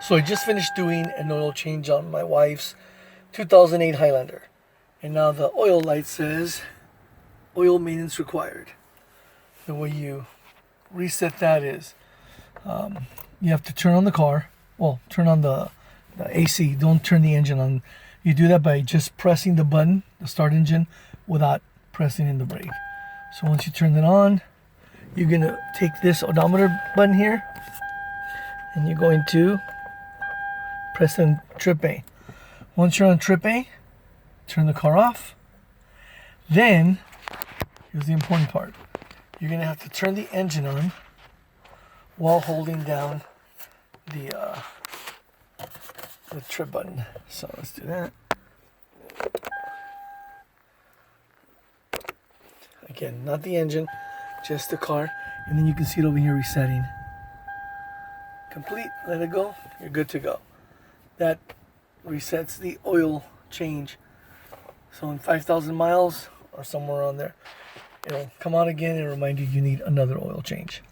So I just finished doing an oil change on my wife's 2008 Highlander. And now the oil light says oil maintenance required. The way you reset that is you have to turn on the car. Well, turn on the AC. Don't turn the engine on. You do that by just pressing the button, the start engine, without pressing in the brake. So once you turn it on, you're going to take this odometer button here and you're going to press in trip A. Once you're on trip A, turn the car off. Then, here's the important part. You're going to have to turn the engine on while holding down the trip button. So let's do that. Again, not the engine, just the car. And then you can see it over here resetting. Complete, let it go, you're good to go. That resets the oil change. So in 5,000 miles or somewhere around there, it'll come on again and remind you need another oil change.